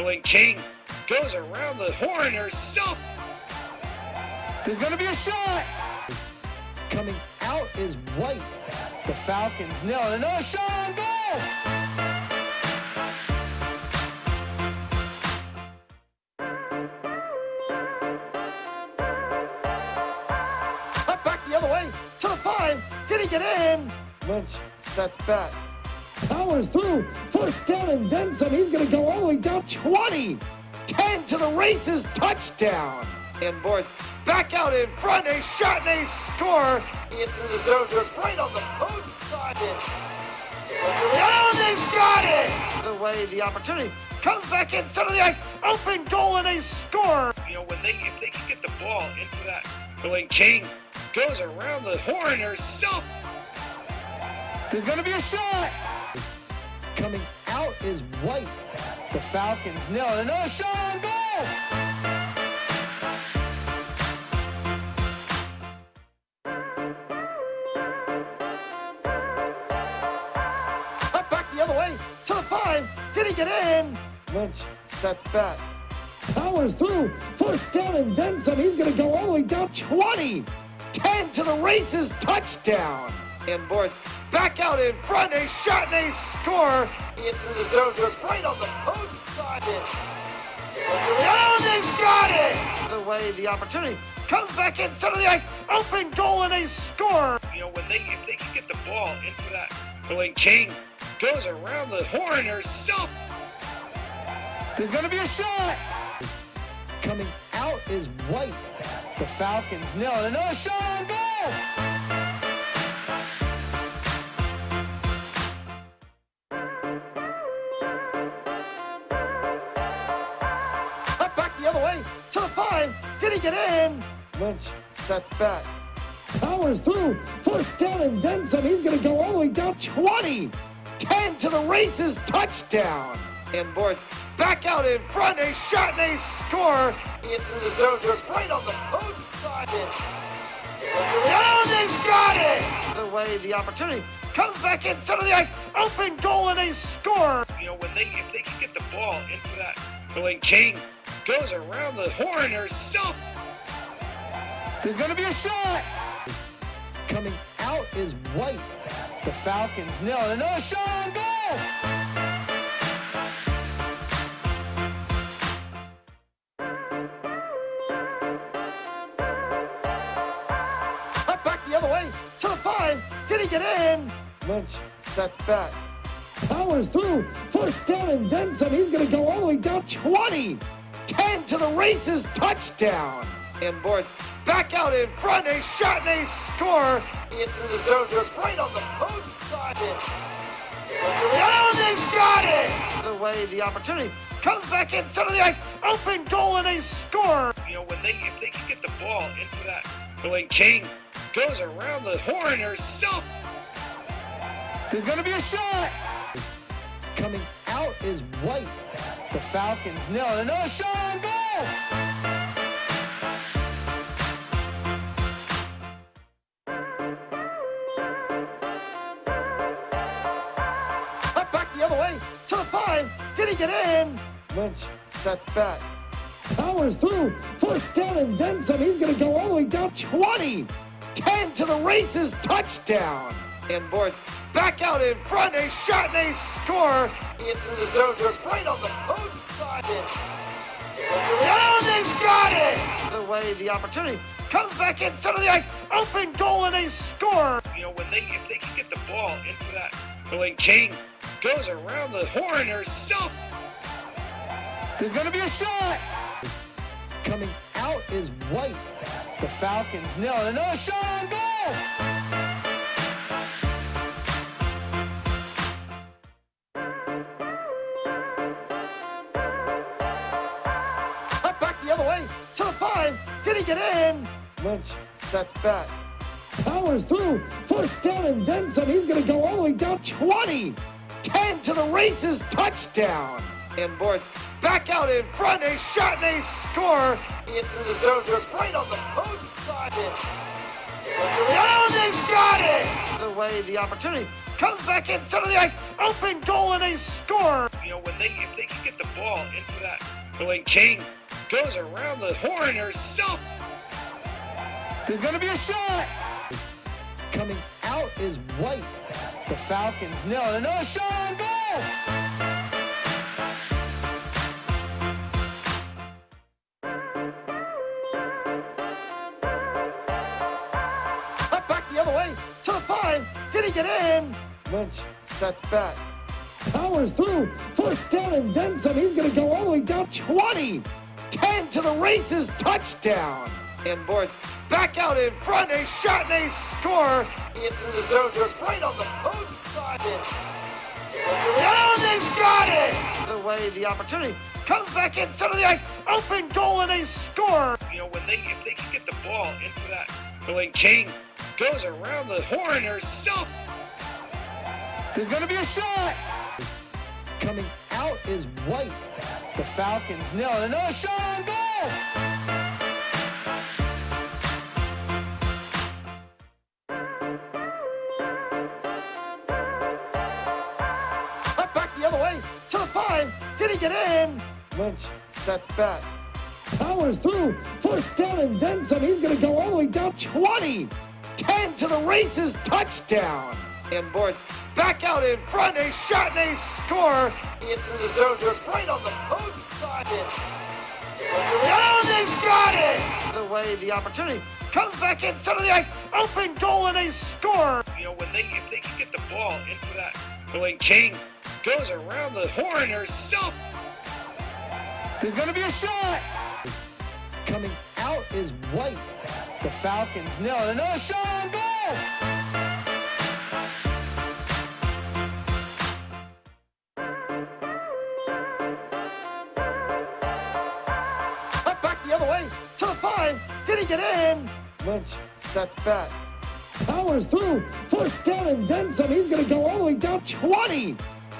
When King goes around the horn herself. There's going to be a shot. Coming out is White. The Falcons nail it. Another shot on goal. Cut back the other way to the 5. Did he get in? Lynch sets back. Powers through. First down and then some. He's going to go all the way down 20. 10 to the races. Touchdown. And boards back out in front. A shot and a score. Into the zone. Right on the post side. Oh, they've got it. The way the opportunity comes back in center of the ice. Open goal and a score. You know, if they can get the ball into that. When King goes around the horn herself. There's going to be a shot. Coming out is White. The Falcons nail it. Another shot on goal. Cut back the other way to the 5. Did he get in? Lynch sets back. Powers through. First down and then some. He's going to go all the way down 20. 10 to the races. Touchdown. And boards back out in front. A shot and a score. Into the zone. Right on the post side. Oh, they've got it. The way the opportunity comes back in center of the ice. Open goal and a score. You know, if they can get the ball into that. When King goes around the horn herself. There's going to be a shot. Coming out is White. The Falcons nail it. Another shot on goal. Cut back the other way to the 5. Did he get in? Lynch sets back. Powers through. First down and then some. He's going to go all the way down 20. 10 to the races. Touchdown. And boards back out in front. A shot and a score. Into the zone. Right on the post side. Oh, they've got it. The way the opportunity comes back in center of the ice. Open goal and a score. You know, if they can get the ball into that. When King goes around the horn herself. There's going to be a shot. Coming out is White. The Falcons nail it. Another shot on goal. Cut back the other way to the 5. Did he get in? Lynch sets back. Powers through. First down and then some. He's going to go all the way down 20. 10 to the races. Touchdown. And boards back out in front. A shot and a score. Into the zone. Right on the post side. Oh, they've got it. The way the opportunity comes back in center of the ice. Open goal and a score. You know, if they can get the ball into that. When King goes around the horn herself. There's going to be a shot. Coming out is White. The Falcons nail it. Another shot on goal. Cut back the other way to the 5. Did he get in? Lynch sets back. Powers through. First down and then some. He's going to go all the way down 20. 10 to the races. Touchdown. And boards back out in front. A shot and a score. Into the zone. Right on the post side. Oh, they've got it. The way the opportunity comes back in center of the ice. Open goal and a score. You know, if they can get the ball into that. When King goes around the horn herself. There's going to be a shot. Coming out is White. The Falcons nail it. Another shot on goal. Cut back the other way to the 5. Did he get in? Lynch sets back. Powers through. First down and then some. He's going to go all the way down 20. 10 to the races. Touchdown. And boards back out in front. A shot and a score. Into the zone. Right on the post side. Oh, they've got it. The way the opportunity comes back in center of the ice. Open goal and a score. You know, if they can get the ball into that, when King goes around the horn, there's going to be a shot. Coming out is White. The Falcons nil. Another shot on goal. Cut back the other way to the 5. Did he get in? Lynch sets back. Powers through. First down and then some. He's going to go all the way down 20. 10 to the races. Touchdown. And boards back out in front. A shot and a score. In through the zone. Right on the post side. Oh, they've got it. The way the opportunity comes back in center of the ice. Open goal and a score. You know, if they can get the ball into that, when King goes around the horn, there's going to be a shot. Coming out is White. The Falcons nil. Another shot on goal. Cut back the other way to the 5. Did he get in? Lynch sets back. Powers through. First down and then some. He's going to go all the way down 20. 10 to the races. Touchdown. And boards back out in front. A shot and a score. In through the zone. Right on the post side. Oh, they've got it. The way the opportunity comes back in center of the ice. Open goal and a score. You know, if they can get the ball into that, when King goes around the horn, there's going to be a shot. Coming out is White. The Falcons nil. Another shot on goal. Cut back the other way to the 5. Did he get in? Lynch sets back. Powers through. First down and then some. He's going to go all the way down 20.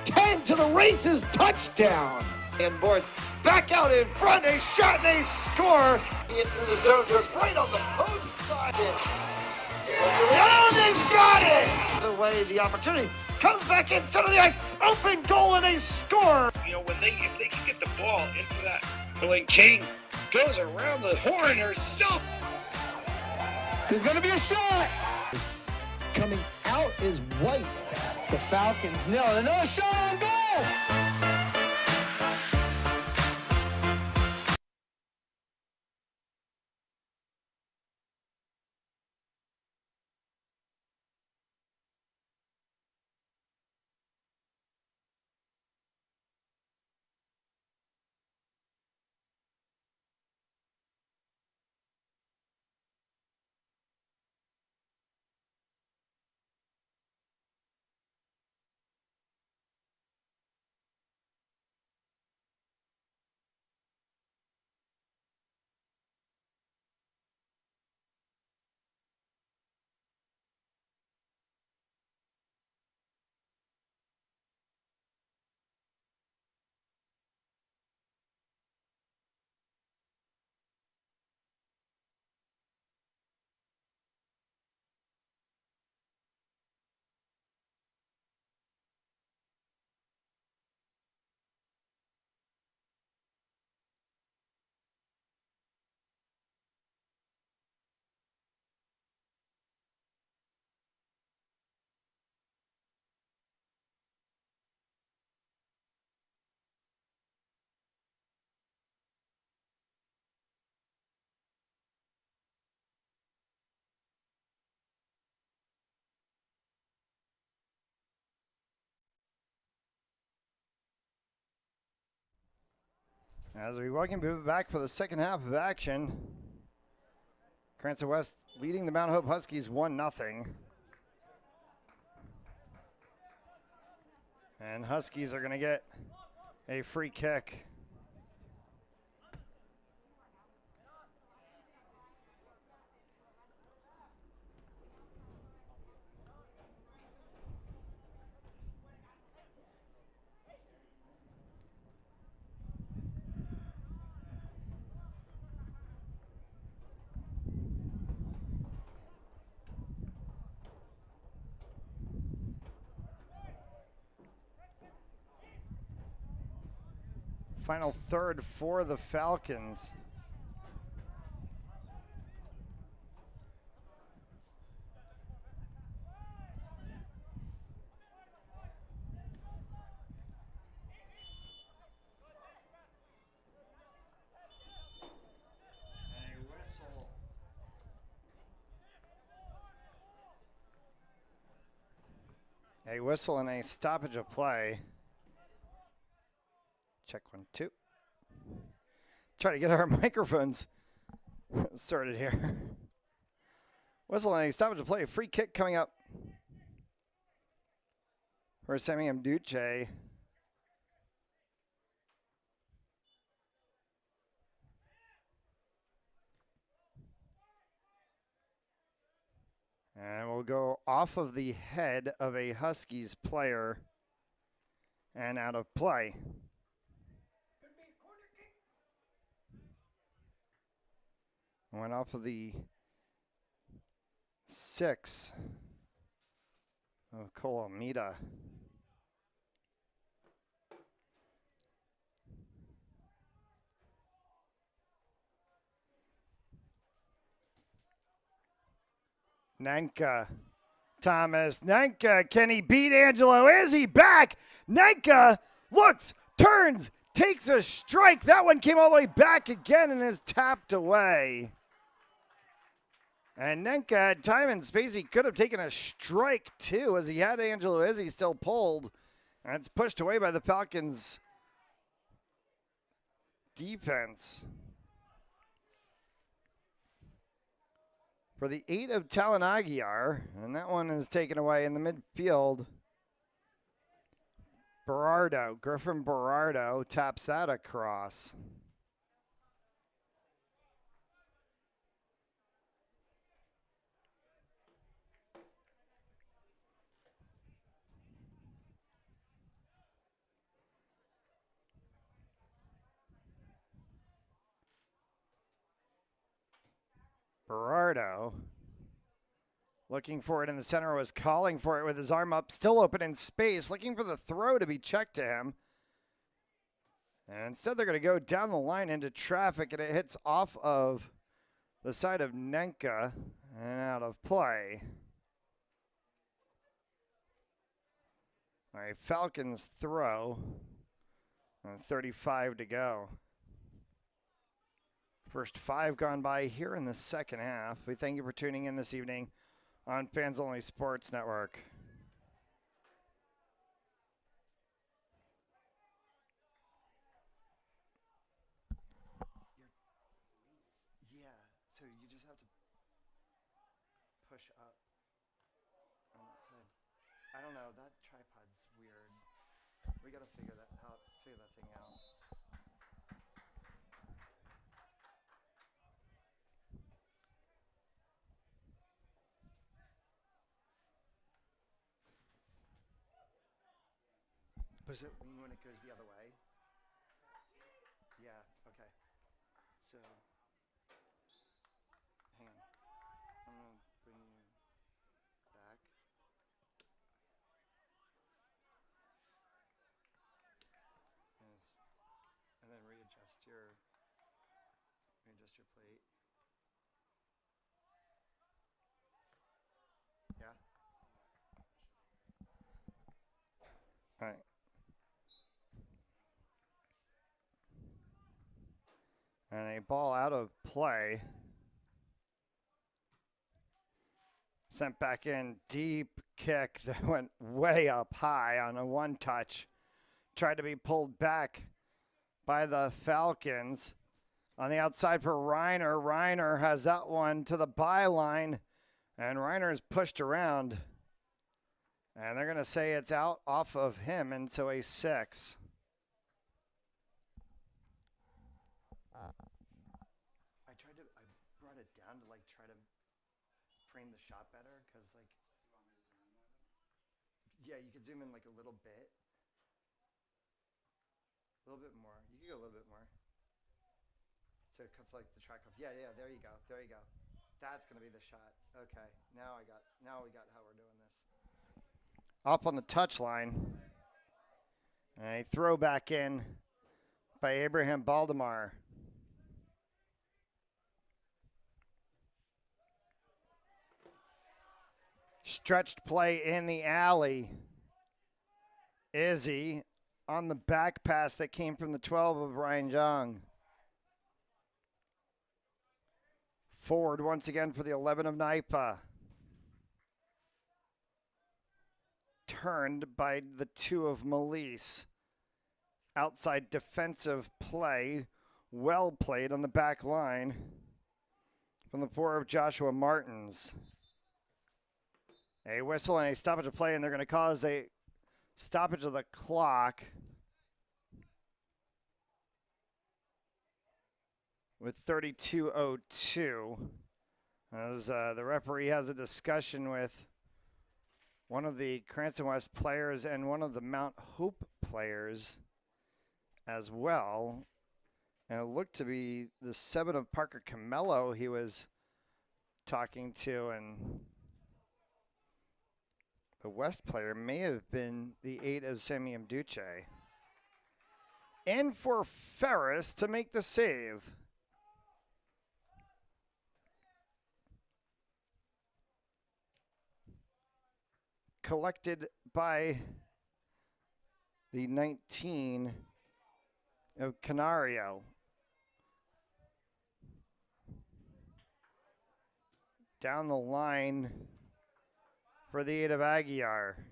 10 to the races. Touchdown. And boards back out in front. A shot and a score. In through the zone. Right on the post side. Oh, they've got it. The way the opportunity comes back in center of the ice. Open goal and a score. You know, if they can get the ball into that, when King goes around the horn, there's going to be a shot. Coming out is White. The Falcons nil. Another shot on goal. As we welcome you back for the second half of action. Cranston West leading the Mount Hope Huskies 1-0. And Huskies are going to get a free kick. Final third for the Falcons. A whistle. A whistle and a stoppage of play. Check 1, 2. Try to get our microphones sorted here. Whistle and a stoppage of play. Free kick coming up for Sammy Mduche. And we'll go off of the head of a Huskies player and out of play. Went off of the 6 of Colomita. Nanka. Thomas Nanka. Can he beat Angelo? Is he back? Nanka looks, turns, takes a strike. That one came all the way back again and is tapped away. And Nanka had time and space. He could have taken a strike too, as he had Angelo Izzy still pulled. And it's pushed away by the Falcons defense. For the 8 of Talon Aguiar, and that one is taken away in the midfield. Griffin Berardo taps that across. Berardo looking for it in the center, was calling for it with his arm up, still open in space, looking for the throw to be checked to him. And instead they're going to go down the line into traffic, and it hits off of the side of Nenka and out of play. All right, Falcons throw, and 35 to go. First 5 gone by here in the second half. We thank you for tuning in this evening on Fans Only Sports Network. Yeah, so you just have to push up on that side. I don't know, that tripod's weird. We gotta figure that thing out. Does it lean when it goes the other way? Yeah, okay. So, hang on. I'm going to bring you back. And then readjust your plate. Yeah? All right. And a ball out of play. Sent back in, deep kick that went way up high on a one touch. Tried to be pulled back by the Falcons. On the outside for Reiner. Reiner has that one to the byline. And Reiner is pushed around. And they're going to say it's out off of him, and so a 6. I brought it down to try to frame the shot better, because yeah, you could zoom in a little bit. A little bit more. You can go a little bit more. So it cuts the track off. Yeah, there you go. There you go. That's going to be the shot. Okay. Now we got how we're doing this. Up on the touchline. And a throw back in by Abraham Baldemar. Stretched play in the alley. Izzy on the back pass that came from the 12 of Ryan Jong. Forward once again for the 11 of Naipa. Turned by the 2 of Melise. Outside defensive play. Well played on the back line from the 4 of Joshua Martins. A whistle and a stoppage of play, and they're going to cause a stoppage of the clock with 32:02. As the referee has a discussion with one of the Cranston West players and one of the Mount Hope players as well. And it looked to be the 7 of Parker Camello he was talking to, and the West player may have been the 8 of Sammy Mduche. In for Ferris to make the save. Collected by the 19 of Canario. Down the line for the 8 of Aguiar. I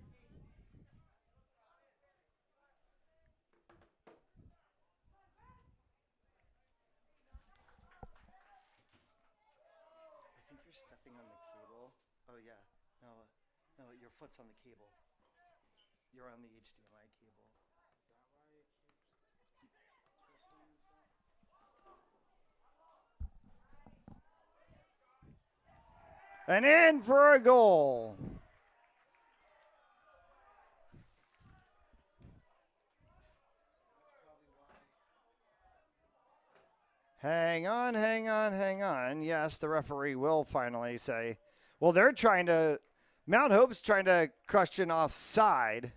think you're stepping on the cable. Oh yeah, no, your foot's on the cable. You're on the HDMI cable. And in for a goal. Hang on, hang on, hang on. Yes, the referee will finally say, well, they're trying to, Mount Hope's trying to question offside.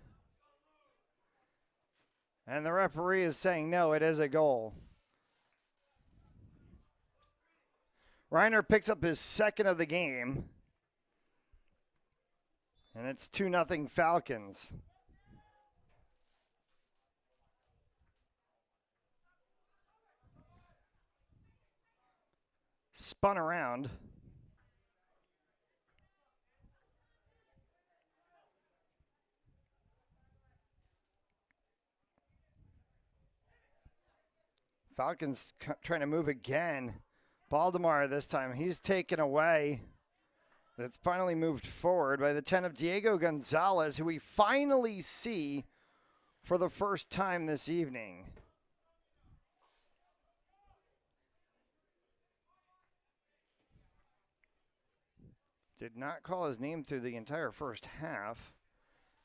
And the referee is saying, no, it is a goal. Reiner picks up his second of the game. And it's 2-0 Falcons. Spun around. Falcons trying to move again. Baldemar this time. He's taken away. That's finally moved forward by the 10 of Diego Gonzalez, who we finally see for the first time this evening. Did not call his name through the entire first half.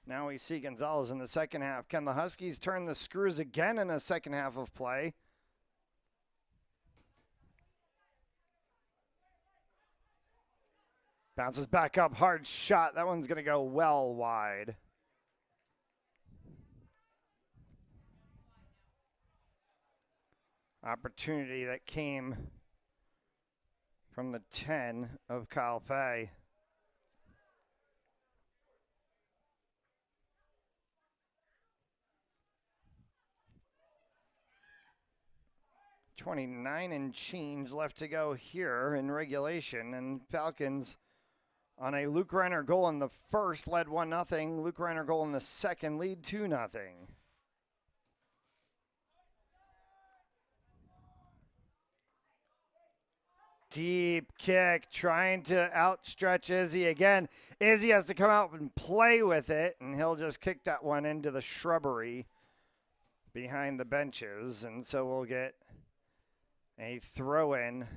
Now we see Gonzalez in the second half. Can the Huskies turn the screws again in a second half of play? Bounces back up, hard shot. That one's going to go well wide. Opportunity that came from the 10 of Kyle Fay. $29 and change left to go here in regulation, and Falcons on a Luke Reiner goal in the first led 1-0. Luke Reiner goal in the second lead 2-0. Deep kick, trying to outstretch Izzy again. Izzy has to come out and play with it, and he'll just kick that one into the shrubbery behind the benches. And so we'll get a throw-in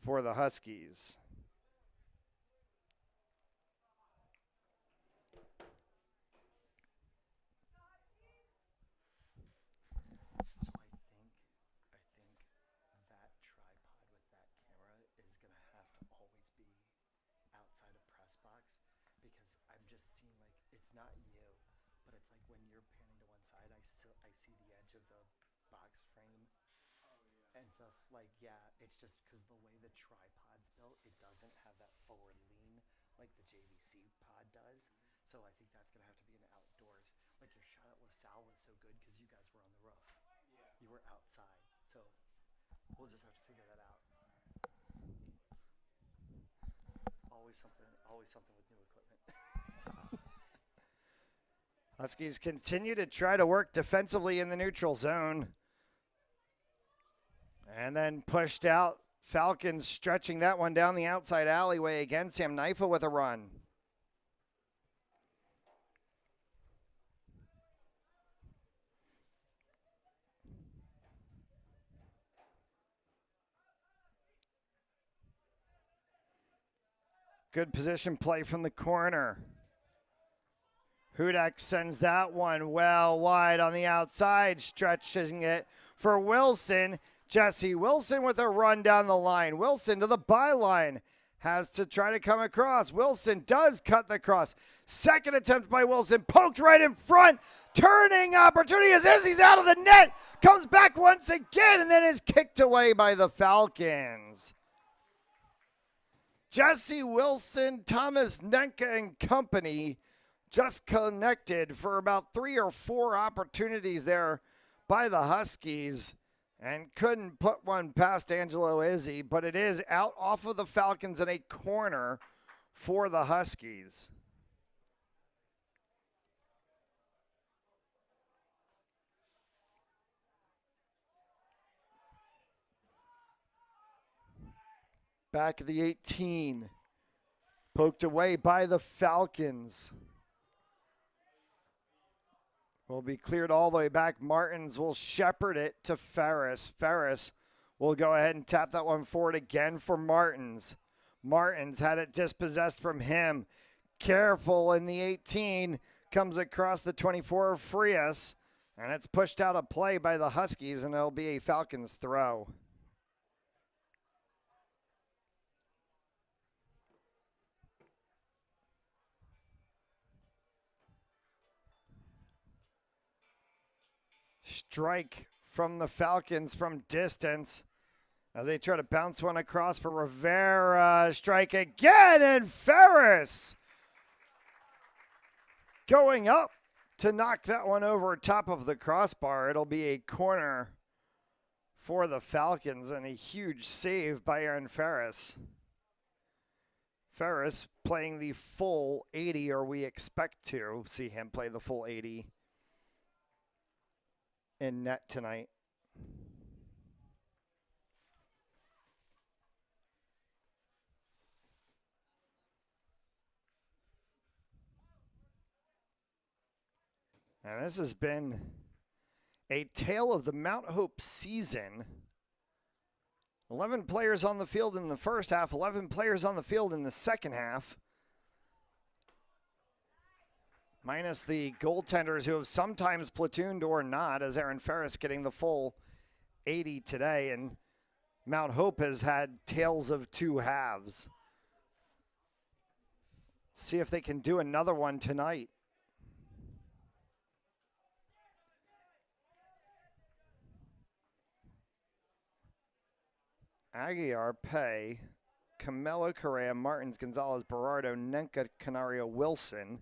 for the Huskies. box frame and stuff. Like, yeah, it's just because the way the tripod's built, it doesn't have that forward lean like the JVC pod does. So I think that's going to have to be an outdoors. Like your shot at LaSalle was so good because you guys were on the roof. Yeah. You were outside. So we'll just have to figure that out. Always something with new equipment. Huskies continue to try to work defensively in the neutral zone. And then pushed out. Falcons stretching that one down the outside alleyway again. Sam Naifa with a run. Good position play from the corner. Hudak sends that one well wide on the outside, stretching it for Wilson. Jesse Wilson with a run down the line. Wilson to the byline. Has to try to come across. Wilson does cut the cross. Second attempt by Wilson. Poked right in front. Turning opportunity as Izzy's out of the net. Comes back once again and then is kicked away by the Falcons. Jesse Wilson, Thomas Nenka and company just connected for about 3 or 4 opportunities there by the Huskies and couldn't put one past Angelo Izzy, but it is out off of the Falcons in a corner for the Huskies. Back of the 18. Poked away by the Falcons. Will be cleared all the way back. Martins will shepherd it to Ferris. Ferris will go ahead and tap that one forward again for Martins. Martins had it dispossessed from him. Careful in the 18. Comes across the 24 of Frias. And it's pushed out of play by the Huskies, and it'll be a Falcons throw. Strike from the Falcons from distance as they try to bounce one across for Rivera. Strike again, and Ferris going up to knock that one over top of the crossbar. It'll be a corner for the Falcons and a huge save by Aaron Ferris. Ferris playing the full 80, or we expect to see him play the full 80 in net tonight. And this has been a tale of the Mount Hope season. 11 players on the field in the first half, 11 players on the field in the second half. Minus the goaltenders who have sometimes platooned or not, as Aaron Ferris getting the full 80 today. And Mount Hope has had tales of two halves. See if they can do another one tonight. Aguiar, Pay, Camelo Correa, Martins, Gonzalez, Berardo, Nenka, Canario, Wilson.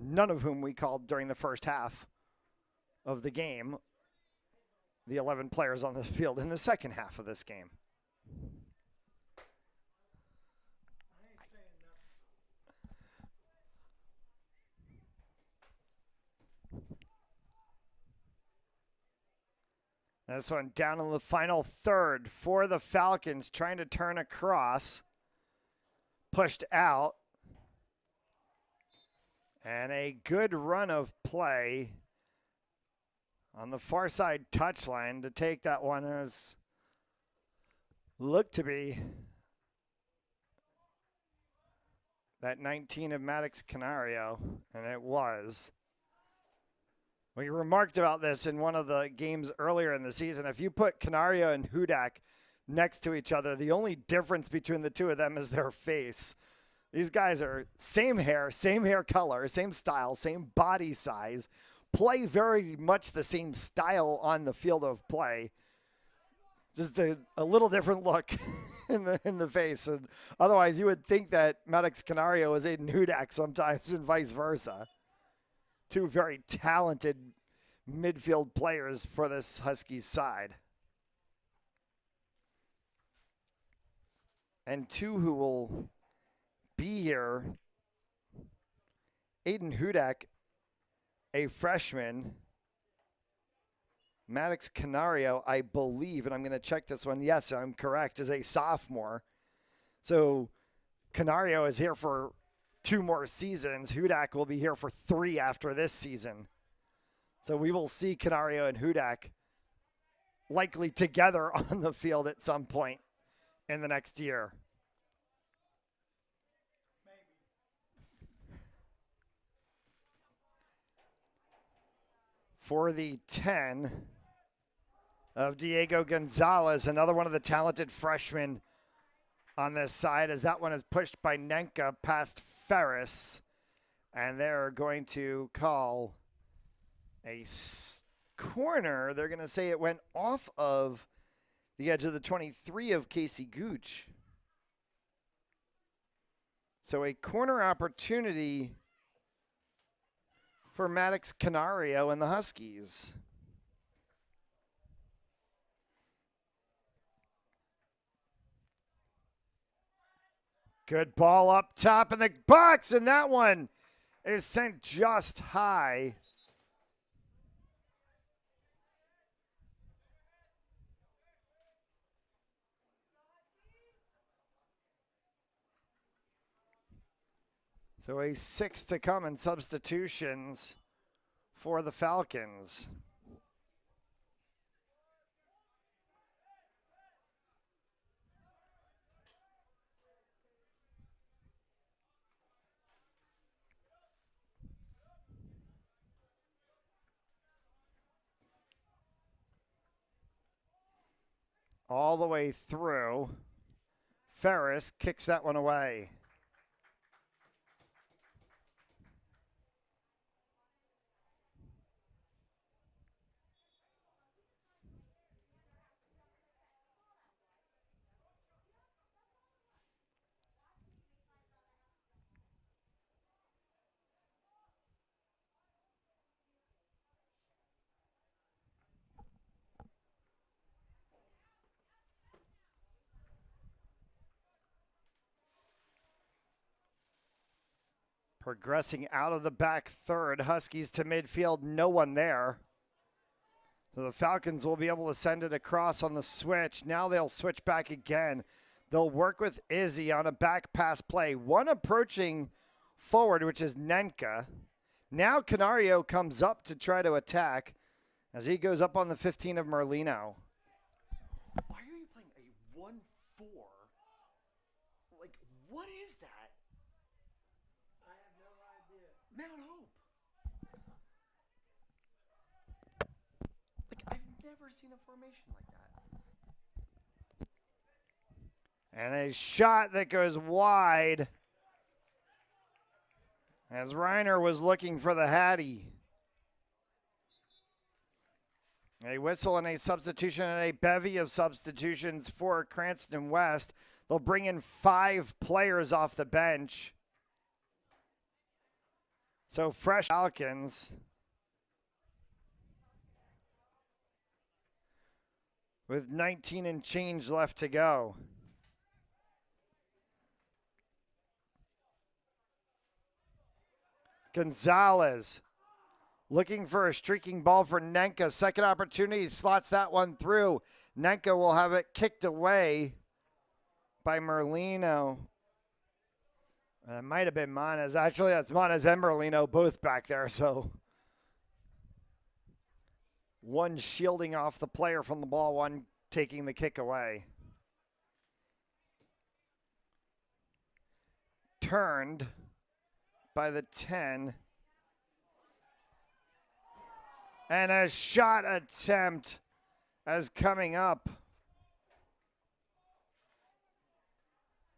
None of whom we called during the first half of the game. The 11 players on the field in the second half of this game. This one down in the final third for the Falcons, trying to turn across. Pushed out. And a good run of play on the far side touchline to take that one as looked to be that 19 of Maddox Canario, and it was. We remarked about this in one of the games earlier in the season. If you put Canario and Hudak next to each other, the only difference between the two of them is their face. These guys are same hair color, same style, same body size, play very much the same style on the field of play. Just a little different look in the face. And otherwise, you would think that Maddox Canario is Aiden Hudak sometimes and vice versa. Two very talented midfield players for this Huskies side. And two who will be here. Aiden Hudak, a freshman. Maddox Canario, I believe, and I'm going to check this one. Yes, I'm correct, is a sophomore. So Canario is here for 2 more seasons. Hudak will be here for 3 after this season. So we will see Canario and Hudak likely together on the field at some point in the next year. For the 10 of Diego Gonzalez, another one of the talented freshmen on this side, as that one is pushed by Nenka past Ferris. And they're going to call a corner. They're going to say it went off of the edge of the 23 of Casey Gooch. So a corner opportunity for Maddox Canario and the Huskies. Good ball up top in the box, and that one is sent just high. So a 6 to come in substitutions for the Falcons. All the way through. Ferris kicks that one away. Progressing out of the back third, Huskies to midfield, no one there. So the Falcons will be able to send it across on the switch. Now they'll switch back again. They'll work with Izzy on a back pass play. One approaching forward, which is Nenka. Now Canario comes up to try to attack as he goes up on the 15 of Merlino. Why are you playing a 1-4? Like, what is that? Mount Hope. Like, I've never seen a formation like that. And a shot that goes wide as Reiner was looking for the Hattie. A whistle and a substitution and a bevy of substitutions for Cranston West. They'll bring in 5 players off the bench. So fresh Falcons with 19 and change left to go. Gonzalez looking for a streaking ball for Nenka. Second opportunity, slots that one through. Nenka will have it kicked away by Merlino. It might have been Manas. Actually, that's Manas and Merlino both back there. So one shielding off the player from the ball, one taking the kick away. Turned by the 10. And a shot attempt as coming up.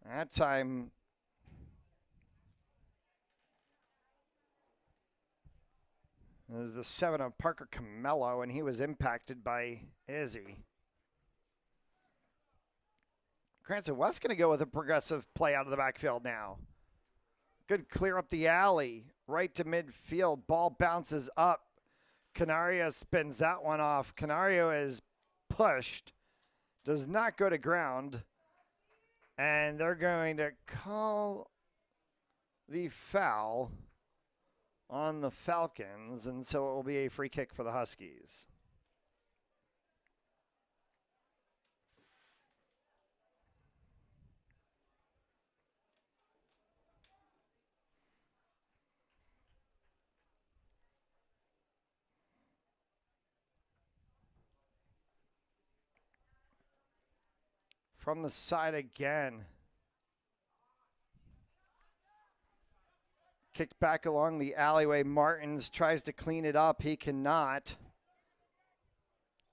That time This is the 7 of Parker Camello, and he was impacted by Izzy. Cranston West going to go with a progressive play out of the backfield now. Good clear up the alley, right to midfield. Ball bounces up. Canario spins that one off. Canario is pushed, does not go to ground, and they're going to call the foul on the Falcons, and so it will be a free kick for the Huskies. From the side again. Kicked back along the alleyway. Martins tries to clean it up. He cannot.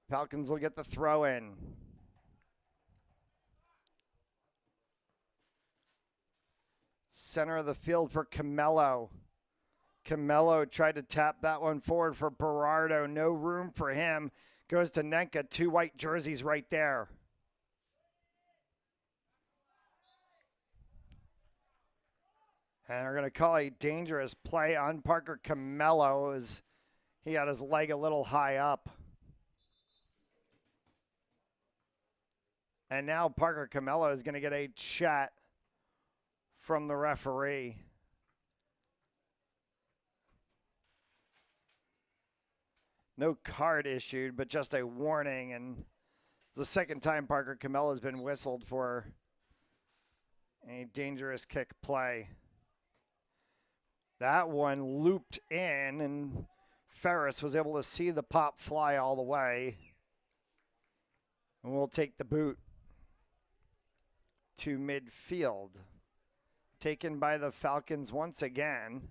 Falcons will get the throw in. Center of the field for Camello. Camello tried to tap that one forward for Berardo. No room for him. Goes to Nenka. 2 white jerseys right there. And we're going to call a dangerous play on Parker Camello as he got his leg a little high up. And now Parker Camello is going to get a chat from the referee. No card issued, but just a warning. And it's the second time Parker Camello has been whistled for a dangerous kick play. That one looped in, and Ferris was able to see the pop fly all the way. And we'll take the boot to midfield. Taken by the Falcons once again.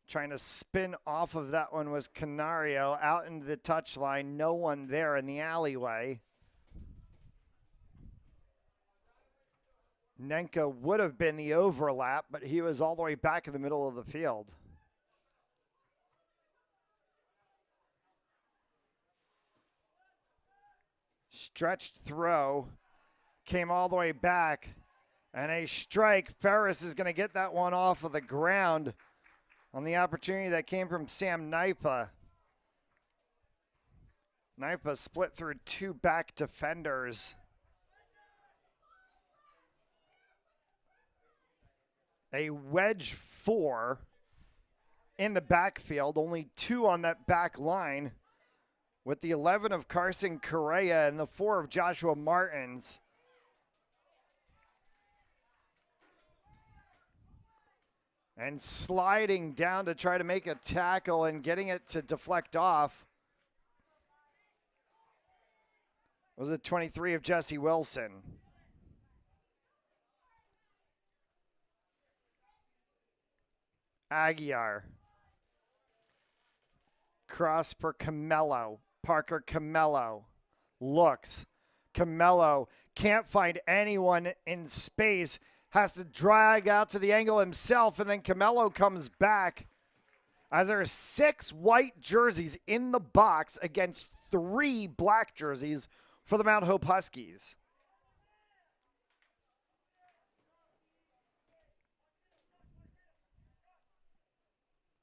Trying to spin off of that one was Canario out into the touchline. No one there in the alleyway. Nenka would have been the overlap, but he was all the way back in the middle of the field. Stretched throw, came all the way back, and a strike. Ferris is going to get that one off of the ground on the opportunity that came from Sam Naipa. Naipa split through 2 back defenders. A wedge 4 in the backfield, only 2 on that back line, with the 11 of Carson Correa and the 4 of Joshua Martins. And sliding down to try to make a tackle and getting it to deflect off was the 23 of Jesse Wilson. Aguiar. Cross for Camello. Parker Camello looks. Camello can't find anyone in space. Has to drag out to the angle himself, and then Camello comes back as there are 6 white jerseys in the box against 3 black jerseys for the Mount Hope Huskies.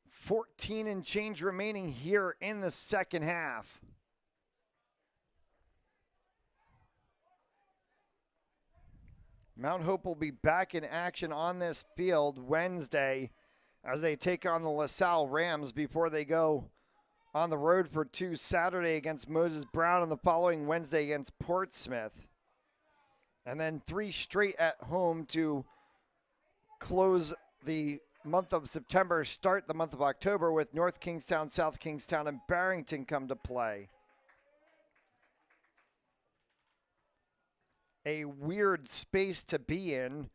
14 and change remaining here in the second half. Mount Hope will be back in action on this field Wednesday as they take on the LaSalle Rams before they go on the road for 2 Saturday against Moses Brown and the following Wednesday against Portsmouth. And then 3 straight at home to close the month of September, start the month of October with North Kingstown, South Kingstown, and Barrington come to play. A weird space to be in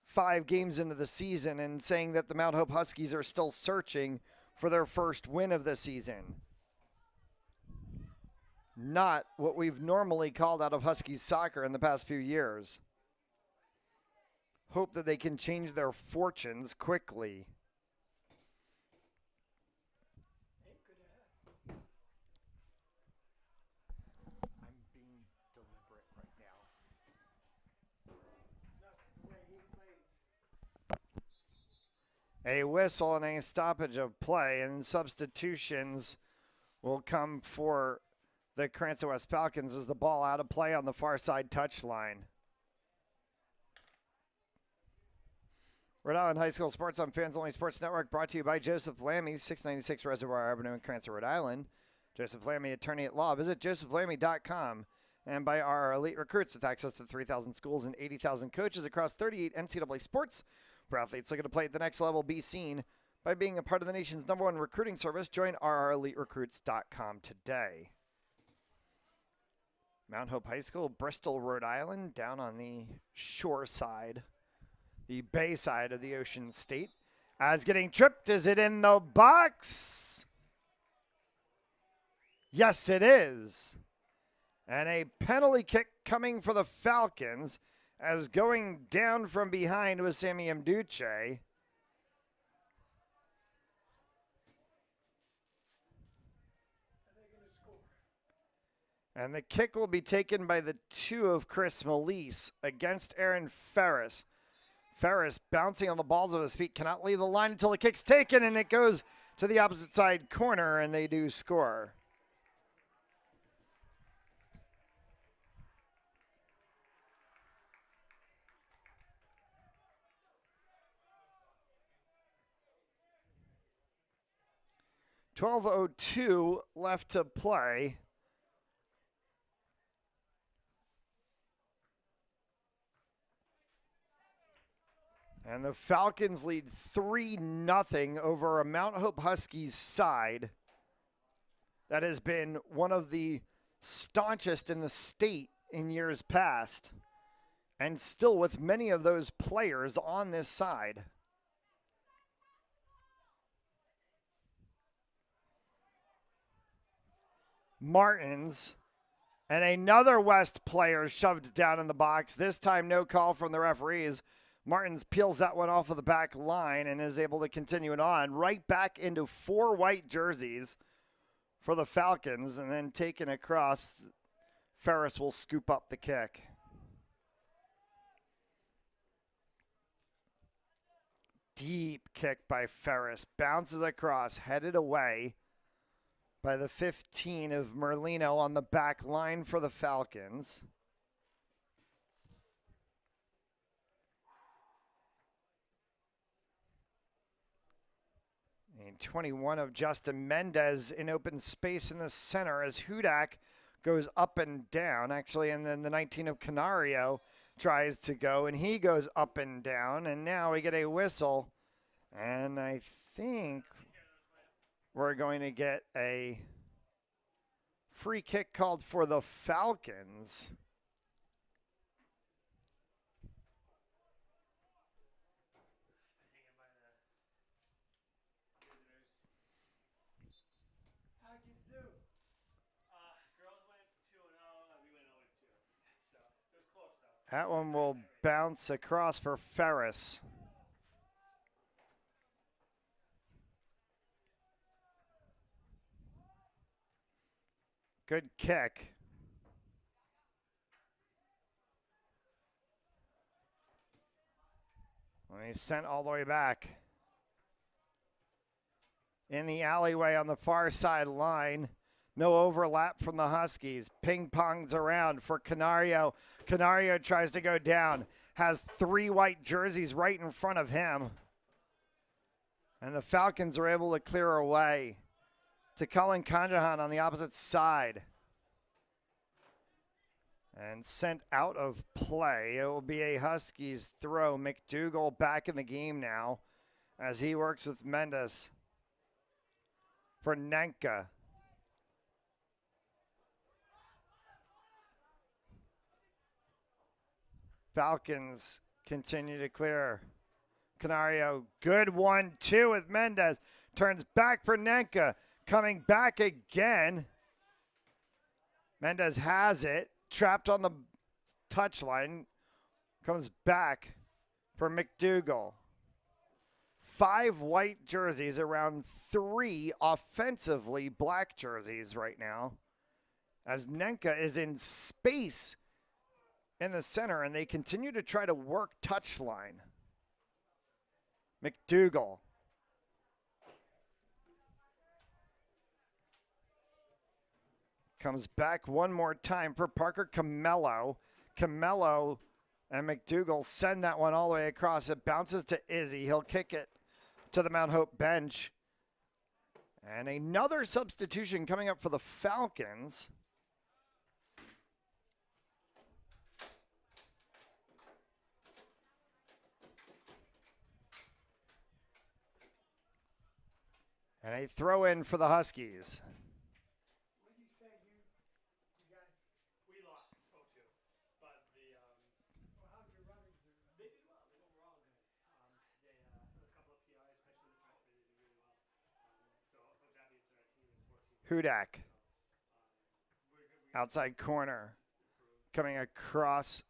5 games into the season and saying that the Mount Hope Huskies are still searching for their first win of the season. Not what we've normally called out of Huskies soccer in the past few years. Hope that they can change their fortunes quickly. A whistle and a stoppage of play, and substitutions will come for the Cranston West Falcons as the ball out of play on the far side touchline. Rhode Island High School Sports on Fans Only Sports Network, brought to you by Joseph Lammy, 696 Reservoir Avenue in Cranston, Rhode Island. Joseph Lammy, attorney at law. Visit josephlammy.com. And by our elite recruits with access to 3,000 schools and 80,000 coaches across 38 NCAA sports. For athletes looking to play at the next level, be seen by being a part of the nation's #1 recruiting service. Join rreliterecruits.com today. Mount Hope High School, Bristol, Rhode Island, down on the shore side, the bay side of the Ocean State. As getting tripped, is it in the box? Yes, it is. And a penalty kick coming for the Falcons, as going down from behind was Sammy Mduche. And the kick will be taken by the 2 of Chris Melise against Aaron Ferris. Ferris bouncing on the balls of his feet, cannot leave the line until the kick's taken, and it goes to the opposite side corner, and they do score. .12:02 left to play. And the Falcons lead 3-0 over a Mount Hope Huskies side that has been one of the staunchest in the state in years past, and still with many of those players on this side. Martins, and another West player shoved down in the box. This time no call from the referees. Martins peels that one off of the back line and is able to continue it on. Right back into 4 white jerseys for the Falcons, and then taken across. Ferris will scoop up the kick. Deep kick by Ferris. Bounces across, headed away by the 15 of Merlino on the back line for the Falcons. And 21 of Justin Mendez in open space in the center as Hudak goes up and down. Actually, and then the 19 of Canario tries to go, and he goes up and down. And now we get a whistle. And I think we're going to get a free kick called for the Falcons. That one will bounce across for Ferris. Good kick. And he's sent all the way back. In the alleyway on the far side line. No overlap from the Huskies. Ping pongs around for Canario. Canario tries to go down. Has 3 white jerseys right in front of him. And the Falcons are able to clear away to Cullen Conjahan on the opposite side. And sent out of play. It will be a Huskies throw. McDougal back in the game now as he works with Mendes for Nenka. Falcons continue to clear. Canario, good 1-2 with Mendez. Turns back for Nenka. Coming back again. Mendez has it. Trapped on the touchline. Comes back for McDougal. 5 white jerseys, around 3 offensively black jerseys right now. As Nenka is in space in the center, and they continue to try to work touchline. McDougal Comes back one more time for Parker Camello. Camello and McDougal send that one all the way across. It bounces to Izzy. He'll kick it to the Mount Hope bench. And another substitution coming up for the Falcons. And a throw in for the Huskies. What did you say? You got? We lost 0-2, but Well, how's your running? they did well. They overall good. They a couple of PIs, especially the freshmen, they did really well. So that means that our team is 14. Hudak. Outside corner. Coming across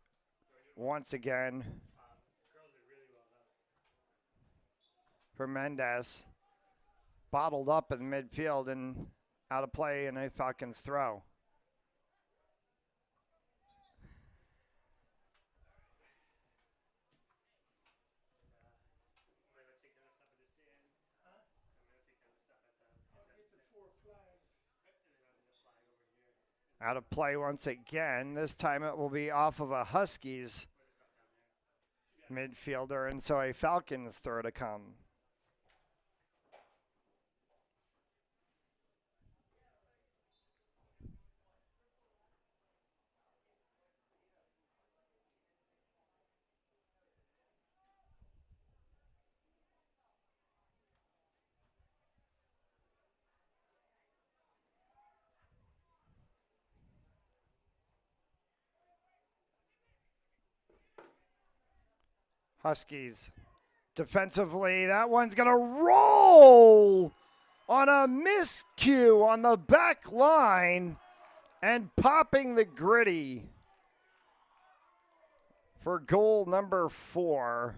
once again Girls did really well though. for Mendez. Bottled up in midfield and out of play in a Falcons throw. I'm gonna take them to stop at the stands. Huh? I'm gonna take them to stop at the. I'll get the 4 flags. And then I'll do the flag over here. Out of play once again. This time it will be off of a Huskies midfielder, and so a Falcons throw to come. Huskies defensively, that one's going to roll on a miscue on the back line and popping the gritty for goal number 4.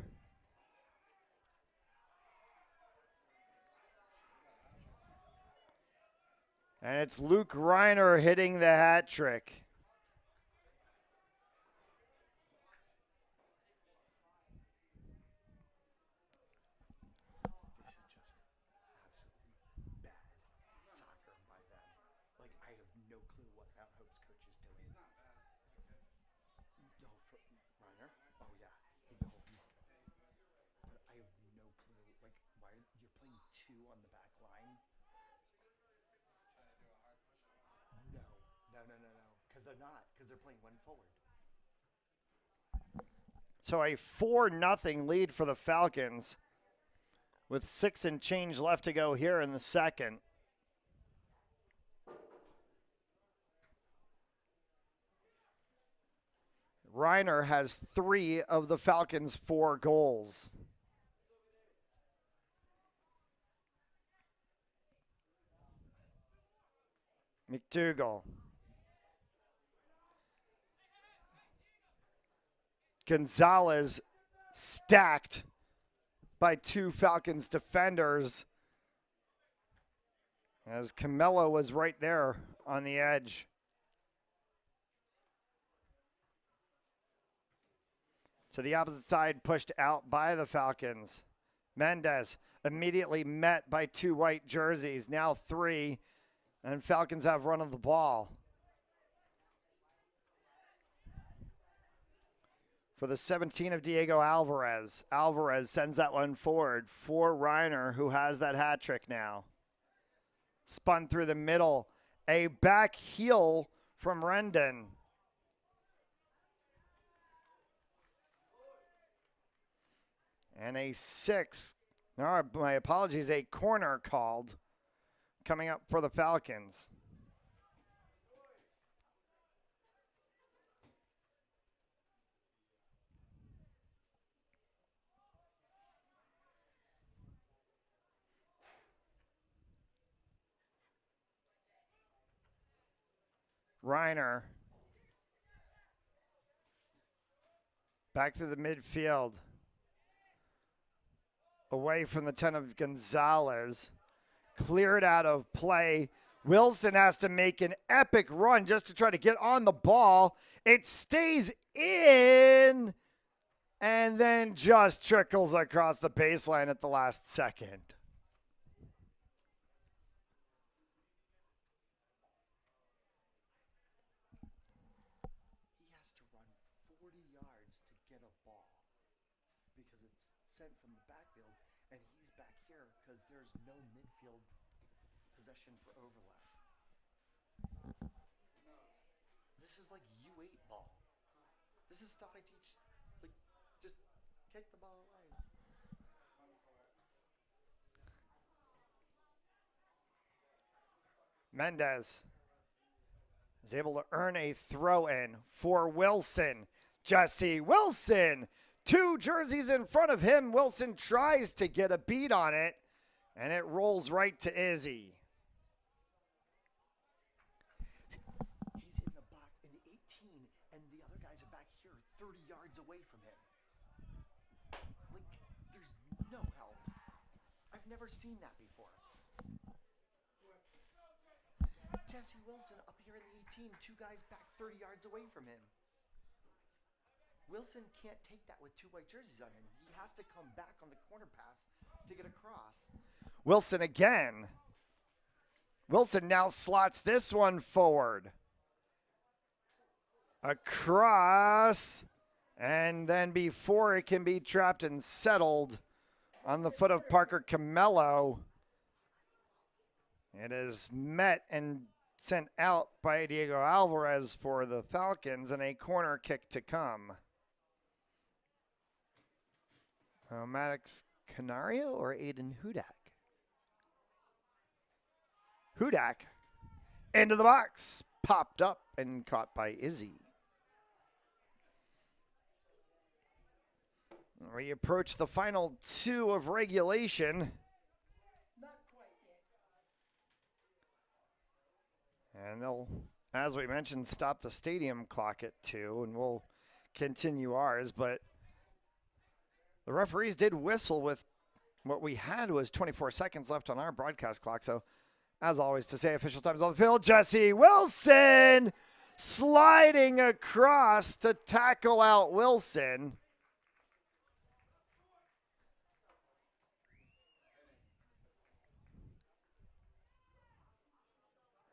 And it's Luke Reiner hitting the hat trick. They're not, because they're playing one forward. So a 4-0 lead for the Falcons with 6 and change left to go here in the second. Reiner has 3 of the Falcons' 4 goals. McDougal. Gonzalez stacked by 2 Falcons defenders as Camello was right there on the edge. To the opposite side, pushed out by the Falcons. Mendez immediately met by 2 white jerseys, now 3, and Falcons have run of the ball. For the 17 of Diego Alvarez. Alvarez sends that one forward for Reiner, who has that hat trick now. Spun through the middle. A back heel from Rendon. And a 6. No, my apologies, a corner called coming up for the Falcons. Reiner back through the midfield. Away from the 10 of Gonzalez. Cleared out of play. Wilson has to make an epic run just to try to get on the ball. It stays in and then just trickles across the baseline at the last second. because it's sent from the backfield, and he's back here because there's no midfield possession for overlap. This is like U8 ball. This is stuff I teach. Like, just kick the ball away. Mendez is able to earn a throw-in for Wilson. Jesse Wilson, 2 jerseys in front of him. Wilson tries to get a beat on it, and it rolls right to Izzy. He's in the box in the 18, and the other guys are back here 30 yards away from him. Like, there's no help. I've never seen that before. Jesse Wilson up here in the 18, 2 guys back 30 yards away from him. Wilson can't take that with 2 white jerseys on him. He has to come back on the corner pass to get across. Wilson again. Wilson now slots this one forward. Across. And then before it can be trapped and settled on the foot of Parker Camello, it is met and sent out by Diego Alvarez for the Falcons, and a corner kick to come. Maddox Canario or Aiden Hudak? Hudak into the box, popped up and caught by Izzy. We approach the final 2 of regulation. And they'll, as we mentioned, stop the stadium clock at 2, and we'll continue ours. But the referees did whistle with what we had was 24 seconds left on our broadcast clock. So, as always, to say official times on the field, Jesse Wilson sliding across to tackle out Wilson.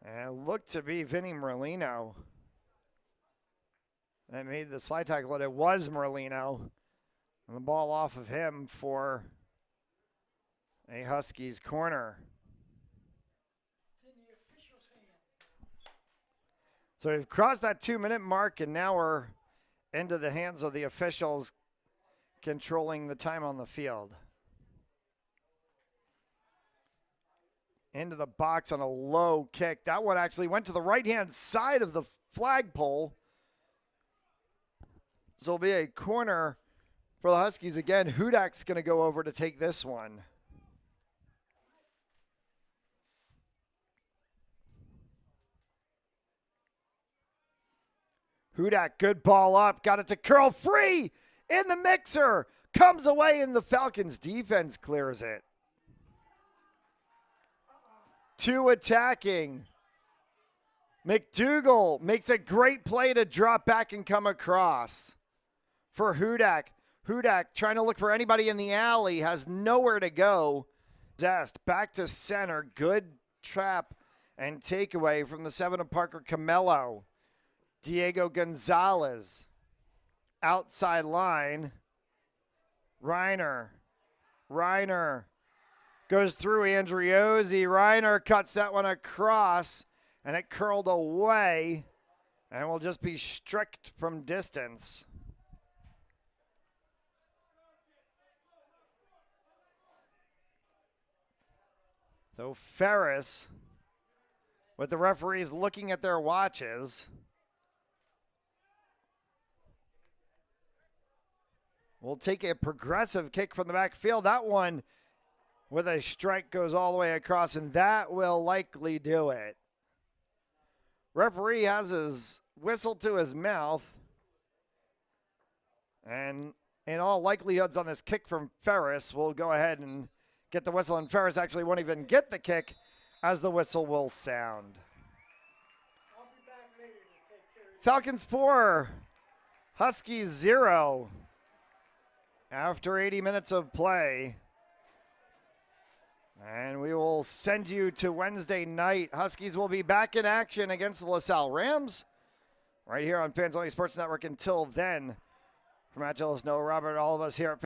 And it looked to be Vinny Merlino that made the slide tackle, but it was Merlino. And the ball off of him for a Huskies corner. It's in the official's hand. So we've crossed that 2-minute mark, and now we're into the hands of the officials controlling the time on the field. Into the box on a low kick. That one actually went to the right-hand side of the flagpole. So it'll be a corner for the Huskies again. Hudak's going to go over to take this one. Hudak, good ball up. Got it to curl free in the mixer. Comes away and the Falcons defense clears it. 2 attacking. McDougal makes a great play to drop back and come across for Hudak. Hudak trying to look for anybody in the alley, has nowhere to go. Zest back to center. Good trap and takeaway from the 7 of Parker Camello. Diego Gonzalez. Outside line. Reiner. Goes through Andriozzi. Reiner cuts that one across, and it curled away, and will just be strict from distance. So Ferris, with the referees looking at their watches, will take a progressive kick from the backfield. That one with a strike goes all the way across, and that will likely do it. Referee has his whistle to his mouth, and in all likelihoods on this kick from Ferris, we'll go ahead and get the whistle, and Ferris actually won't even get the kick as the whistle will sound. I'll be back later to take care of Falcons 4, Huskies 0 after 80 minutes of play. And we will send you to Wednesday night. Huskies will be back in action against the LaSalle Rams right here on Fans Only Sports Network. Until then, from Matt Gillis, Noah Robert, all of us here at